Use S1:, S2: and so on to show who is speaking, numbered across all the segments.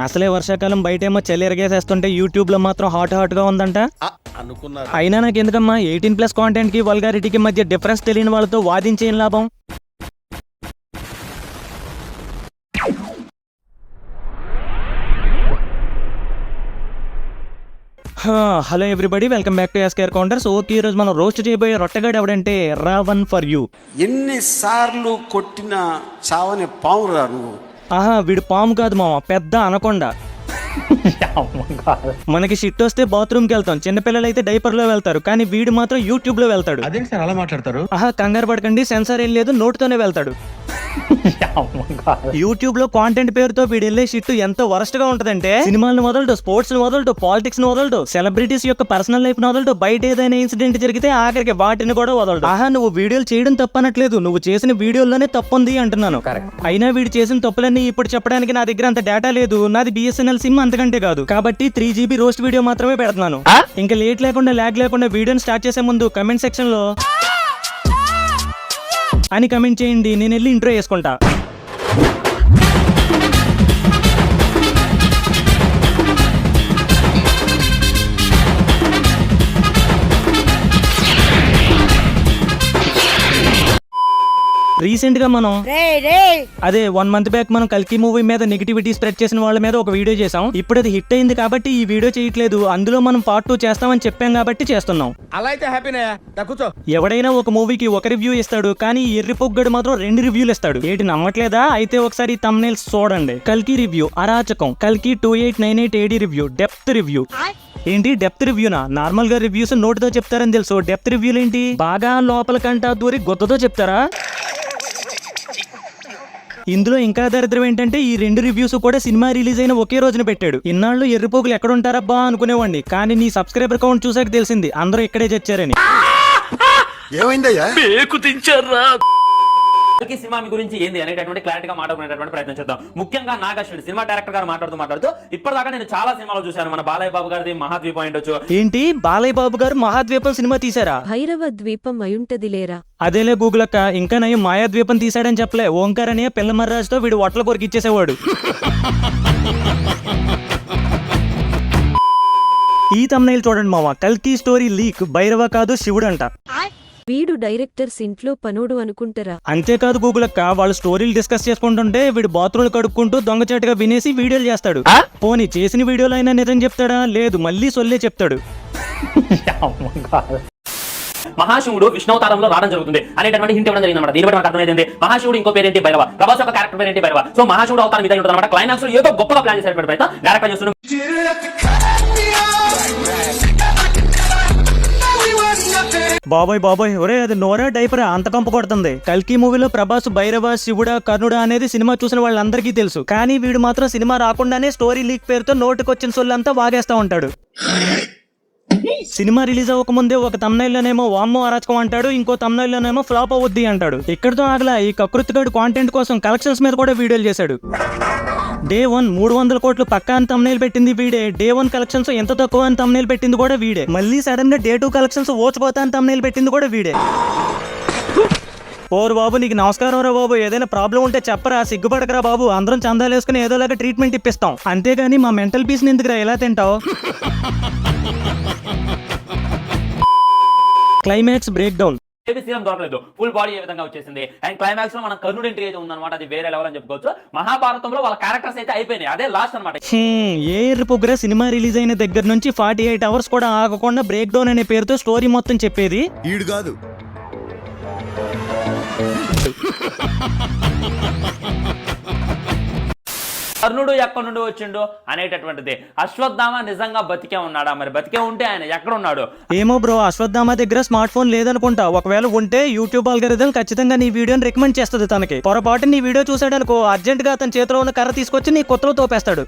S1: అసలే వర్షాకాలం బయటేమో చలి ఎరగేసేస్తుంటే యూట్యూబ్ లో మాత్రం హాట్ గా ఉందంట. అయినా నాకు ఎందుకమ్మా 18+ కాంటెంట్ కి వల్గారిటీకి మధ్య డిఫరెన్స్ తెలియని వాళ్ళతో వాదించేం లాభం. Hello everybody, welcome back to SKR counters. Okay, ఈరోజు మనం రోస్ట్ చేయబోయే రొట్టెగాడు ఎవడంటే రావణ్ ఫర్ యూ.
S2: ఎన్నిసార్లు కొట్టిన చావని పావురా నువ్వు.
S1: వీడు పాము కాదు మామ, పెద్ద అనకొండ. మనకి షిట్ వస్తే బాత్రూమ్ కి వెళ్తాం, చిన్నపిల్లలు అయితే డైపర్ లో వెళ్తారు, కానీ వీడు మాత్రం యూట్యూబ్ లో వెళ్తాడు.
S3: అదేంటి సార్ అలా మాట్లాడతారు?
S1: కంగారు పడకండి, సెన్సార్ ఏం లేదు, నోటితోనే వెళ్తాడు. యూట్యూబ్ లో కాంటెంట్ పేరుతో వీడు వెళ్ళే షిట్ ఎంత వరస్ట్ గా ఉంటదంటే, సినిమాలను వదలడు, స్పోర్ట్స్ వదలడు, పాలిటిక్స్ వదలడు, సెలబ్రిటీస్ యొక్క పర్సనల్ లైఫ్ వదలడు, బయట ఏదైనా ఇన్సిడెంట్ జరిగితే ఆఖరికి వాటిని కూడా వదలడు. నువ్వు వీడియోలు చేయడం తప్పనట్లేదు, నువ్వు చేసిన వీడియోల్లోనే తప్పుంది అంటున్నాను. అయినా వీడు చేసిన తప్పులన్నీ ఇప్పుడు చెప్పడానికి నా దగ్గర అంత డేటా లేదు, నాది బిఎస్ఎన్ఎల్ సిమ్ అంతకంటే కాదు, కాబట్టి 3 GB రోస్ట్ వీడియో మాత్రమే పెడుతున్నాను. ఇంకా లేట్ లేకుండా లాగ్ లేకుండా వీడియోని స్టార్ట్ చేసే ముందు కమెంట్ సెక్షన్ లో అని కమెంట్ చేయండి, నేను వెళ్ళి ఇంట్రో చేసుకుంటా. రీసెంట్ గా మనం అదే 1 month బ్యాక్ మనం కల్కి మూవీ మీద నెగిటివిటీ స్ప్రెడ్ చేసిన వాళ్ళ మీద ఒక వీడియో చేసాం. ఇప్పుడు అది హిట్ అయింది కాబట్టి ఈ వీడియో చేయట్లేదు, అందులో మనం పార్ట్ 2 చేస్తామని చెప్పాం కాబట్టి చేస్తున్నాం.
S3: అలా అయితే హ్యాపీనే. కూర్చో.
S1: ఎవడైనా ఒక మూవీకి ఒక రివ్యూ ఇస్తాడు, కానీ ఎర్రి పొగ్గడు మాత్రం 2 రివ్యూలు ఇస్తాడు. ఏంటి నమ్మట్లేదా? అయితే ఒకసారి థంబ్నెయిల్స్ చూడండి. కల్కి రివ్యూ అరాచకం, కల్కి 2898 AD రివ్యూ, డెప్త్ రివ్యూ. ఏంటి డెప్త్ రివ్యూనా? నార్మల్ గా రివ్యూస్ నోటితో చెప్తారని తెలుసు, డెప్త్ రివ్యూలు ఏంటి బాగా లోపల కంటా దూరి గొద్దతో చెప్తారా? ఇందులో ఇంకా దరిద్రం ఏంటంటే ఈ 2 రివ్యూస్ కూడా సినిమా రిలీజ్ అయిన ఒకే రోజున పెట్టాడు. ఇన్నాళ్ళు ఎర్రిపోగులు ఎక్కడ ఉంటారబ్బా అనుకునేవాడిని, కానీ నీ సబ్స్క్రైబర్ కౌంట్ చూసాక తెలిసింది అందరూ ఇక్కడే చచ్చారని.
S2: ఏమైందయ్యా?
S4: సినిమా గురించి ఏంది అనేటటువంటి క్లారిటీగా మాట్లాడుకునేటటువంటి ప్రయత్నం చేద్దాం. ముఖ్యంగా నాగశ్వరుడు సినిమా డైరెక్టర్ గారు మాట్లాడుతూ ఇప్పటిదాకా నేను చాలా సినిమాలు చూశాను. మన బాలయ్య బాబు గారిది మహాద్వీపం ఉండొచ్చు.
S1: ఏంటి బాలయ్య బాబు గారు మహాద్వీపం సినిమా తీసారా?
S5: భైరవ ద్వీపం అయుంటది లేరా?
S1: అదేలే గూగుల్ అక్క, ఇంకా నయం మాయాద్వీపం తీసాడని చెప్పలే. ఓంకార్ అనే పిల్లమర్రాజుతో వీడు వట్ల కొరికి ఇచ్చేసేవాడు. ఈ తమ్నైల్ చూడండి మావా, కల్కి స్టోరీ లీక్, భైరవ కాదు శివుడు అంట.
S5: వీడు డైరెక్టర్స్ ఇంట్లో పనోడు అనుకుంటారా?
S1: అంతేకాదు గూగుల్ అక్క, వాళ్ళు స్టోరీలు డిస్కస్ చేసుకుంటుంటే వీడు బాత్రూమ్లు కడుక్కుంటూ దొంగచాటుగా వినేసి వీడియోలు చేస్తాడు. పోనీ చేసిన వీడియోలో అయినా నిజం చెప్తాడా? లేదు, మళ్ళీ సొల్లే చెప్తాడు.
S4: మహాశివుడు విష్ణువతారంలో రావడం జరుగుతుంది అనేటటువంటి హింట్ ఇవ్వడం జరిగింది అన్నమాట. దీని బట్టి మనకు అర్థమైంది మహాశివుడు ఇంకో పేరేంటి భైరవ, ప్రభాస్ యొక్క క్యారెక్టర్ పేరేంటి భైరవ. సో మహాశివుడు అవతారం మీద ఉంటుంది అన్నమాట. క్లైమాక్స్ లో ఏదో గొప్పగా ప్లాన్ చేసేటువంటి ప్రయత్నం డైరెక్టర్ చేస్తున్నాడు.
S1: బాబోయ్ ఒరే, అది నోరా డైపరా అంత కంప కొడుతుంది. కల్కి మూవీలో ప్రభాస్ భైరవ, శివుడా, కర్ణుడా అనేది సినిమా చూసిన వాళ్ళందరికీ తెలుసు, కానీ వీడు మాత్రం సినిమా రాకుండానే స్టోరీ లీక్ పేరుతో నోటికొచ్చిన సొల్లంతా వాగేస్తా ఉంటాడు. సినిమా రిలీజ్ అవ్వకముందే ఒక తమ్నైల్లోనేమో వామ్మో అరాచకం అంటాడు, ఇంకో తమ్నైల్లోనేమో ఫ్లాప్ అవుద్ది అంటాడు. ఇక్కడితో ఆగలా, ఈ కకృతిగాడు కాంటెంట్ కోసం కలెక్షన్స్ మీద కూడా వీడియోలు చేశాడు. Day 1 300 కోట్లు పక్కా అని తమ్నైల్ పెట్టింది వీడే. Day 1 కలెక్షన్స్ ఎంత తక్కువ అని తమ్నైల్ పెట్టింది కూడా వీడే. మళ్ళీ సడన్ గా Day 2 కలెక్షన్స్ ఓచిపోతా అని తమ్నైల్ పెట్టింది కూడా వీడే. ఓరు బాబు, నీకు నమస్కారం రా బాబు, ఏదైనా ప్రాబ్లం ఉంటే చెప్పరా, సిగ్గుపడకరా బాబు, అందరం చందాలు వేసుకుని ఏదోలాగా ట్రీట్మెంట్ ఇప్పిస్తాం, అంతేగాని మా మెంటల్ పీస్ ని ఎందుకురా ఎలా తింటావు. Climax break down.
S4: దొరకలేదు, ఫుల్ బాడీ ఏ విధంగా వచ్చేసింది. అండ్ క్లైమాక్స్ లో మన కర్ణుడు ఎంట్రీ అయితే ఉందన్నమాట, అది వేరే లెవెల్ అని చెప్పుకోవచ్చు. మహాభారతంలో వాళ్ళ క్యారెక్టర్స్ అయితే అయిపోయినాయి, అదే లాస్ట్ అనమాట.
S1: ఏ పొగ్గురా సినిమా రిలీజ్ అయిన దగ్గర నుంచి 48 hours కూడా ఆగకుండా బ్రేక్ డౌన్ అనే పేరుతో స్టోరీ మొత్తం చెప్పేది
S2: ఈడు కాదు.
S4: కర్ణుడు ఎక్కడి నుండి వచ్చిండు అనేటటువంటిది. అశ్వత్థామ నిజంగా బతికే ఉన్నాడా? మరి బతికే ఉంటే ఆయన ఎక్కడ ఉన్నాడు?
S1: ఏమో బ్రో, అశ్వత్థామ దగ్గర స్మార్ట్ ఫోన్ లేదనుకుంటా. ఒకవేళ ఉంటే యూట్యూబ్ అల్గోరిథం ఖచ్చితంగా నీ వీడియోని రికమెండ్ చేస్తుంది తనకి. పొరపాటు నీ వీడియో చూసాడనుకో, అర్జెంట్ గా అతని చేతిలో ఉన్న కర్ర తీసుకొచ్చి నీ కొత్తలో తోపేస్తాడు.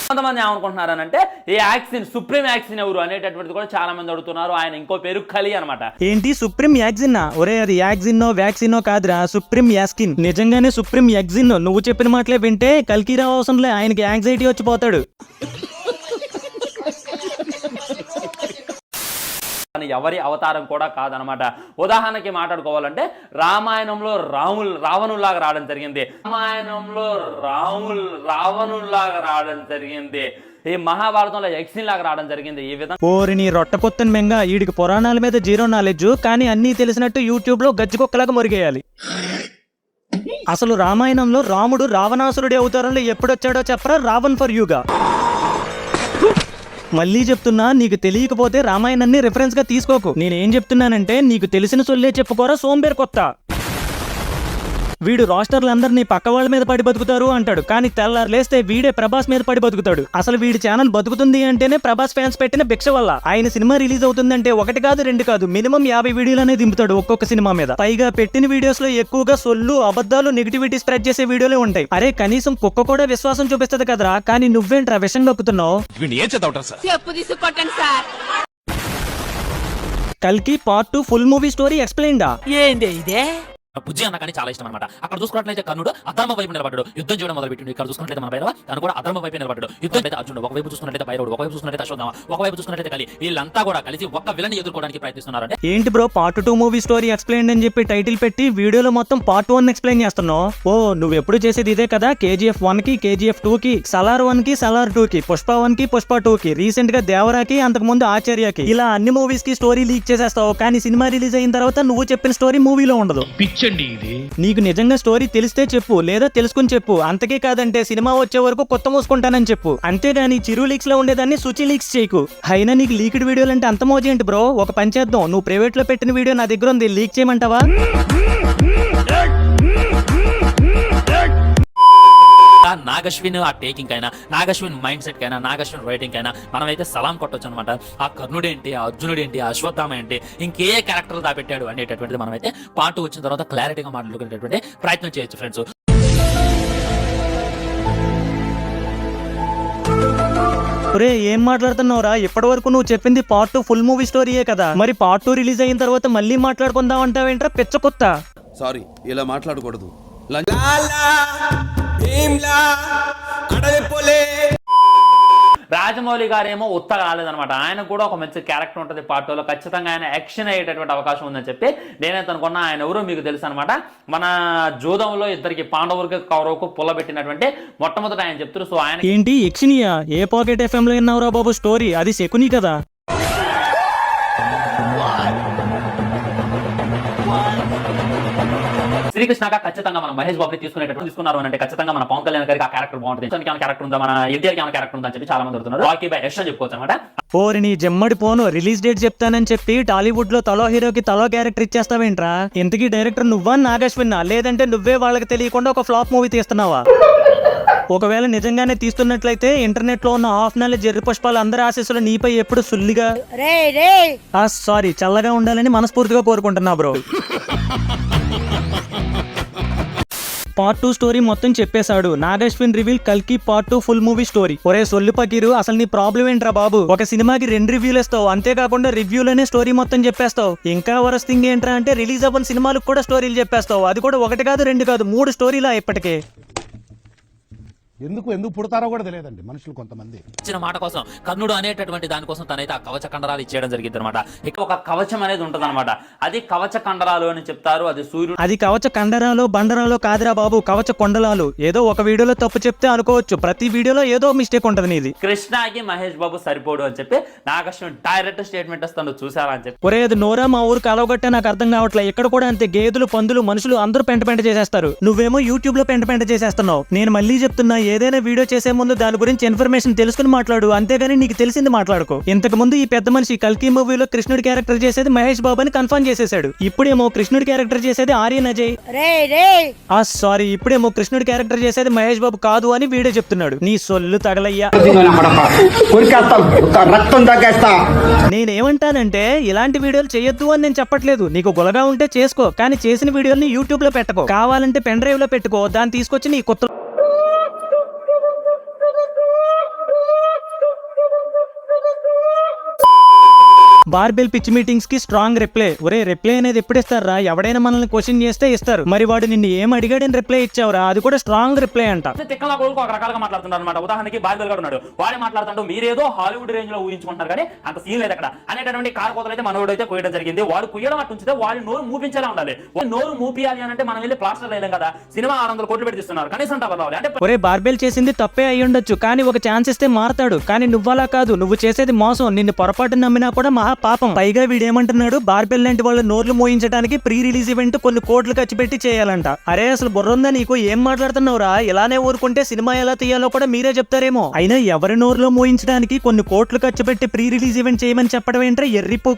S4: కొంతమంది ఏమనుకుంటున్నారనంటే ఈ యాక్సిన్ సుప్రీం యాక్సిన్ ఎవరు అనేటటువంటిది కూడా చాలా మంది అడుగుతున్నారు. ఆయన ఇంకో పేరు కలి అనమాట.
S1: ఏంటి సుప్రీం యాక్సిన్? ఒరే, అది యాక్సిన్నో వ్యాక్సినో కాదురా, సుప్రీం యాస్కిన్. నిజంగానే సుప్రీం యాక్సిన్. నువ్వు చెప్పిన మాటలే వింటే కల్కి రావు అవసరంలే, ఆయనకి యాంగ్జైటీ వచ్చిపోతాడు.
S4: కానీ ఎవరి అవతారం కూడా కాదనమాట. ఉదాహరణకి మాట్లాడుకోవాలంటే రామాయణంలో రావణులాగా రావడం జరిగింది, రావణులాగా రావడం జరిగింది, ఈ మహాభారతంలో యక్షిని లాగా రావడం జరిగింది. ఈ విధంగా
S1: ఓరిని రొట్టపొత్తన్ మెంగా వీడికి పురాణాల మీద జీరో నాలెడ్జ్, కానీ అన్నీ తెలిసినట్టు యూట్యూబ్ లో గజ్జికొక్కలాగా మురిగేయాలి. అసలు రామాయణంలో రాముడు రావణాసురుడి అవతారంలో ఎప్పుడొచ్చాడో చెప్పరా? రావణ్ ఫర్ యూగా. మళ్ళీ చెప్తున్నా, నీకు తెలియకపోతే రామాయణాన్ని రిఫరెన్స్ గా తీసుకోకు. నేనేం చెప్తున్నానంటే నీకు తెలిసిన సొల్లే చెప్పుకోరా సోంబేర్ కొత్త. వీడు రోస్టర్లందరినీ పక్క వాళ్ళ మీద పడి బతుకుతారు అంటాడు, కానీ తెల్లారు లేస్తే వీడే ప్రభాస్ మీద పడి బతుకుతాడు. అసలు వీడి ఛానల్ బతుకుతుంది అంటేనే ప్రభాస్ ఫ్యాన్స్ పెట్టిన భిక్ష వల్ల. ఆయన సినిమా రిలీజ్ అవుతుందంటే 1 కాదు 2 కాదు, మినిమం 50 వీడియోలనే దింపుతాడు ఒక్కొక్క సినిమా మీద. పైగా పెట్టిన వీడియోస్ లో ఎక్కువగా సొల్లు, అబద్ధాలు, నెగిటివిటీ స్ప్రెడ్ చేసే వీడియోలే ఉంటాయి. అరే కనీసం కుక్క కూడా విశ్వాసం చూపిస్తది కదరా, కానీ నువ్వేంట్రా విషం కక్కుతున్నావు? కల్కి పార్ట్ 2 ఫుల్ మూవీ స్టోరీ ఎక్స్ప్లెయిన్డా?
S6: ఏంది ఇదే?
S4: బుజ్జి అన్న కానీ చాలా ఇష్టం అనమాట. అక్కడ చూసుకున్నట్లయితే కర్ణుడు అధర్మ వైపు నిలబడ్డాడు, యుద్ధం చేయడం మొదలుపెట్టిండు. ఇక్కడ చూసుకున్నట్లయితే మన భైరవ తను కూడా అధర్మ వైపు నిలబడ్డాడు, యుద్ధం అయితే అర్జునుడు ఒకవైపు చూసుకున్నట్లయితే భైరవుడు, ఒకవైపు చూసుకున్నట్లయితే అశ్వత్థామ, ఒకవైపు చూసుకున్నట్లయితే కలి, వీళ్ళంతా కూడా కలిసి ఒక్క విలన్ని ఎదుర్కోవడానికి ప్రయత్నిస్తున్నారంటే.
S1: ఏంటి bro part 2 movie story explain అని చెప్పి టైటిల్ పెట్టి వీడియోలో మొత్తం పార్ట్ 1 ఎక్స్ప్లెయిన్ చేస్తున్నావు? ఓ నువ్వు ఎప్పుడు చేసేది ఇదే కదా, KGF 1 కి, KGF 2 కి, సలార్ 1 కి, సలార్ 2 కి, పుష్ప 1 కి, పుష్ప 2 కి, రీసెంట్ గా దేవరాకి, అంతకు ముందు ఆచార్యకి, ఇలా అన్ని మూవీస్ కి స్టోరీ లీక్ చేసేస్తావు. కానీ సినిమా రిలీజ్ అయిన తర్వాత నువ్వు చెప్పిన స్టోరీ మూవీలో ఉండదు.
S3: పిచ్చండి ఇది.
S1: నీకు నిజంగా స్టోరీ తెలిస్తే చెప్పు, లేదా తెలుసుకుని చెప్పు. అంతకే కాదంటే సినిమా వచ్చే వరకు కొత్త మూసుకుంటానని చెప్పు. అంతేగాని చిరు లీక్స్ లో ఉండేదాన్ని శుచి లీక్స్ చేయకు. అయినా నీకు లీక్డ్ వీడియోలు అంటే అంత మోజీ ఏంటి బ్రో? ఒక పని చేద్దాం, నువ్వు ప్రైవేట్ లో పెట్టిన వీడియో నా దగ్గర ఉంది, లీక్ చేయమంటావా?
S4: నాగశ్విన్ ఆ టేకింగ్ అయినా, నాగశ్విన్ మైండ్ సెట్ కైనా, నాగశ్విన్ రైటింగ్ అయినా మనమైతే సలాం కొట్టొచ్చు అనమాట. ఆ కర్ణుడేంటి, ఆ అర్జునుడేంటి, ఆ అశ్వత్థామ ఏంటి, ఇంకే క్యారెక్టర్ దాపెట్టాడు అనేటటువంటిది మనమైతే పార్ట్ 2 వచ్చిన తర్వాత క్లారిటీగా మాట్లాడుకునేటటువంటి ప్రయత్నం చేయొచ్చు ఫ్రెండ్స్.
S1: ఒరే ఏం మాట్లాడుతున్నావురా? ఇప్పటి వరకు నువ్వు చెప్పింది పార్ట్ 2 ఫుల్ మూవీ స్టోరీయే కదా, మరి పార్ట్ 2 రిలీజ్ అయిన తర్వాత మళ్ళీ మాట్లాడుకుందాం అంటావేంట్రా పిచ్చ కొత్త?
S7: సారీ, ఇలా మాట్లాడకూడదు.
S4: రాజమౌళి గారేమో ఉత్త కాలేదనమాట. ఆయన కూడా ఒక మంచి క్యారెక్టర్ ఉంటుంది పార్ట్ 2లో, ఖచ్చితంగా ఆయన యాక్షన్ అయ్యేటటువంటి అవకాశం ఉందని చెప్పి నేనైతే అనుకున్నా. ఆయన ఎవరో మీకు తెలుసు అనమాట, మన జూదంలో ఇద్దరికి పాండవులకు కౌరవకు పుల్లబెట్టినటువంటి మొట్టమొదట ఆయన చెప్తారు. సో ఆయన
S1: ఏంటి యక్షినియా? ఏ పాకెట్ FM లో విన్నావురా బాబు స్టోరీ? అది శకుని కదా.
S4: శ్రీకృష్ణగా ఖచ్చితంగా మనం మహేష్ బాబుని తీసుకున్నారు అంటే ఖచ్చితంగా మన పవన్ కళ్యాణ్ గారికి ఆ క్యారెక్టర్ బాగుంటుంది. ఏమైనా క్యారెక్టర్ ఉందా, మన ఎన్టీఆర్ ఏమైనా క్యారెక్టర్ ఉందా అని చెప్పి చాలా మంది అడుగుతున్నారు. రాకీ బై యష్ అని చెప్పుకోవచ్చు అనమాట.
S1: ఓరి నీ జమ్మడి పోను, రిలీజ్ డేట్ చెప్తానని చెప్పి టాలీవుడ్ లో తలో హీరోకి తలో క్యారెక్టర్ ఇచ్చేస్తావేంట్రా? ఇంతకీ డైరెక్టర్ నువ్వా నాగశ్విన్నా, లేదంటే నువ్వే వాళ్ళకి తెలియకుండా ఒక ఫ్లాప్ మూవీ తీస్తున్నావా? ఒకవేళ నిజంగానే తీస్తున్నట్లయితే ఇంటర్నెట్ లో ఉన్న హాఫ్ నాలెడ్జ్ ఎర్రి పుష్పాలు అందరి ఆశీస్సులు నీపై ఎప్పుడు సుల్లిగా సారీ చల్లగా ఉండాలని మనస్ఫూర్తిగా కోరుకుంటున్నా బ్రో. పార్ట్ 2 స్టోరీ మొత్తం చెప్పేశాడు. నాగశ్విన్ రివీల్ కల్కి పార్ట్ 2 ఫుల్ మూవీ స్టోరీ. ఒరే సొల్లు పకీరు, అసలు నీ ప్రాబ్లం ఏంట్రా బాబు? ఒక సినిమాకి 2 రివ్యూలు ఇస్తావు, అంతేకాకుండా రివ్యూలోనే స్టోరీ మొత్తం చెప్పేస్తావు. ఇంకా వరస్ట్ థింగ్ ఏంట్రా అంటే రిలీజ్ అవ్వని సినిమాలకు కూడా స్టోరీలు చెప్పేస్తావు. అది కూడా 1 కాదు 2 కాదు 3 స్టోరీలా ఇప్పటికే.
S8: ఎందుకు పుడతారో కూడా తెలియదండి మనుషులు కొంతమంది.
S4: ఇచ్చిన మాట కోసం కర్ణుడు అనేటటువంటి దానికోసం తనైతే ఆ కవచ కండరాలు ఇచ్చేయడం జరిగింది అనమాట. ఇక ఒక కవచం అనేది ఉంటుంది అనమాట, అది కవచ కండరాలు అని చెప్తారు. అది సూర్యుడు,
S1: అది కవచ కండరాలు బండరాలు కాదురా బాబు, కవచ కొండలాలు. ఏదో ఒక వీడియోలో తప్పు చెప్తే అనుకోవచ్చు, ప్రతి వీడియోలో ఏదో మిస్టేక్ ఉంటుంది నీది.
S4: కృష్ణకి మహేష్ బాబు సరిపోడు అని చెప్పి నాగశ్విన్ డైరెక్ట్ స్టేట్మెంట్ ఇస్తాను, చూసారా అని చెప్పి.
S1: ఒరే అది నోరా మా ఊరు కలవగట్టే నాకు అర్థం కావట్లేదు. ఇక్కడ కూడా అంతే, గేదెలు పందులు మనుషులు అందరూ పెంట చేసేస్తారు. నువ్వేమో యూట్యూబ్ లో పెంట చేసేస్తున్నావు. నేను మళ్ళీ చెప్తున్నా, ఏదైనా వీడియో చేసే ముందు దాని గురించి ఇన్ఫర్మేషన్ తెలుసుకుని మాట్లాడు, అంతేగాని నీకు తెలిసింది మాట్లాడుకో. ఇంతకు ముందు ఈ పెద్ద మనిషి కల్కి మూవీలో కృష్ణుడి క్యారెక్టర్ చేసేది మహేష్ బాబు అని కన్ఫర్మ్ చేసేసాడు. ఇప్పుడేమో కృష్ణుడి క్యారెక్టర్ చేసేది ఆర్యన్ అజయ్. సారీ, ఇప్పుడేమో కృష్ణుడి క్యారెక్టర్ చేసేది మహేష్ బాబు కాదు అని వీడియో చెప్తున్నాడు. నీ సొల్లు తగలయ్యా. నేనేమంటానంటే ఇలాంటి వీడియోలు చేయొద్దు అని నేను చెప్పట్లేదు. నీకు గొలగా ఉంటే చేసుకో, కానీ చేసిన వీడియోని యూట్యూబ్ లో పెట్టుకో. కావాలంటే పెన్ డ్రైవ్ లో పెట్టుకో, దాన్ని తీసుకొచ్చి నీ కొత్త బార్బెల్ పిచ్ మీటింగ్స్ కి స్ట్రాంగ్ రిప్లై. ఒరే రిప్లై అనేది ఎప్పుడు ఇస్తారా? ఎవడైనా మనల్ని క్వశ్చన్ చేస్తే ఇస్తారు. మరి వాడు నిన్ను ఏం అడిగాడని రిప్లై ఇచ్చావురా? అది కూడా స్ట్రాంగ్ రిప్లై అంట.
S4: తిక్కల కొడుకు ఒక రకాలుగా మాట్లాడుతున్నారు అనమాట. ఉదాహరణకి బార్బెల్ గారు ఉన్నాడు, వాడే మాట్లాడుతుంటూ మీరేదో హాలీవుడ్ రేంజ్ లో ఊహించుకుంటున్నారు కానీ అంత సీన్ లేదు అక్కడ అనేటటువంటి కారకోతలు అయితే మనోడు అయితే కుయ్యడం జరిగింది. వాడు కుయ్యడం అట్టు ఉంచితే వాడి నోరు మూపించేలా ఉండాలి. నోరు మూపియాలి అని అంటే మనం వెళ్ళి ప్లాస్టర్ వేయలేం కదా. సినిమా 600 కోట్లు పెట్టిస్తున్నారు, కనీసం డబ్బులు రావాలి అంటే.
S1: ఒరే బార్బెల్ చేసింది తప్పే అయి ఉండొచ్చు, కానీ ఒక ఛాన్స్ ఇస్తే మారతాడు. కానీ నువ్వలా కాదు, నువ్వు చేసేది మోసం. నిన్ను పొరపాటు నమ్మినా కూడా మహా పాపం. పైగా వీడేమంటున్నాడు, బార్బెల్ లాంటి వాళ్ళ నోర్లు మోయించడానికి ప్రీ రిలీజ్ ఈవెంట్ కొన్ని కోట్లు ఖర్చు పెట్టి చేయాలంట. అరే అసలు బుర్రుందా నీకు? ఏం మాట్లాడుతున్నావురా? ఇలానే ఊరుకుంటే సినిమా ఎలా తీయాలో కూడా మీరే చెప్తారేమో. అయినా ఎవరి నోర్లో మోయించడానికి కొన్ని కోట్లు ఖర్చు పెట్టి ప్రీ రిలీజ్ ఈవెంట్ చేయమని చెప్పడం ఏంట్రా ఎర్రిపో.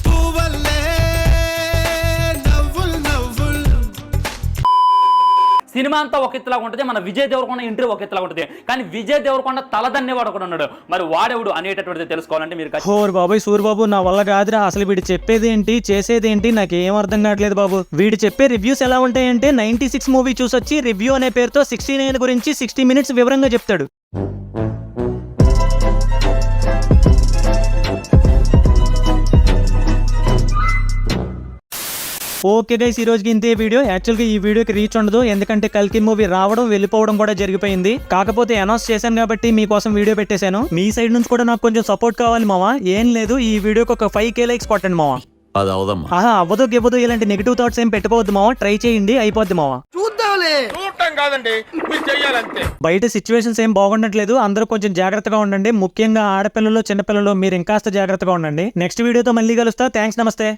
S4: సినిమా అంతా ఒక ఎత్తులాగా ఉంటుంది, మన విజయ్ దేవరకొండ ఎంట్రీ ఒక ఎత్తులాగా ఉంటుంది. కానీ విజయ్ దేవరకొండ తలదన్నే వాడు కూడా ఉన్నాడు. మరి వాడెవడు అనేటటువంటిది తెలుసుకోవాలంటే మీరు
S1: హోర్ బాబాయ్ సూర్బాబు, నా వల్ల కాదురా. అసలు వీడు చెప్పేది ఏంటి చేసేది ఏంటి నాకేం అర్థం కావట్లేదు బాబు. వీడు చెప్పే రివ్యూస్ ఎలా ఉంటాయంటే 96 మూవీ చూసొచ్చి రివ్యూ అనే పేరుతో 69 గురించి 60 మినిట్స్ వివరంగా చెప్తాడు. ఓకే గైస్, ఈ రోజుకి ఇంతే వీడియో. యాక్చువల్గా ఈ వీడియోకి రీచ్ ఉండదు, ఎందుకంటే కల్కి మూవీ రావడం వెళ్ళిపోవడం కూడా జరిగిపోయింది. కాకపోతే అనౌన్స్ చేశాను కాబట్టి మీకోసం వీడియో పెట్టేశాను. మీ సైడ్ నుంచి కూడా నాకు కొంచెం సపోర్ట్ కావాలి మావా. ఏం లేదు, ఈ వీడియోకి ఒక 5K లైక్స్ కొట్టండి మావా.
S7: అది అవదమ్మా.
S1: ఆహా అవ్వదు గివ్వదు ఇలాంటి నెగిటివ్ థాట్స్ ఏం పెట్టుకోవద్దు మావా. ట్రై చేయండి, అయిపోద్ది మావా.
S3: చూడటం కాదండి, మీరు చెయ్యాలంతే.
S1: బయట సిచ్యువేషన్స్ ఏం బాగుండట్లేదు, అందరూ కొంచెం జాగ్రత్తగా ఉండండి. ముఖ్యంగా ఆడపిల్లలు చిన్నపిల్లలు మీరు ఇంకాస్త జాగ్రత్తగా ఉండండి. నెక్స్ట్ వీడియోతో మళ్ళీ కలుస్తా. థ్యాంక్స్, నమస్తే.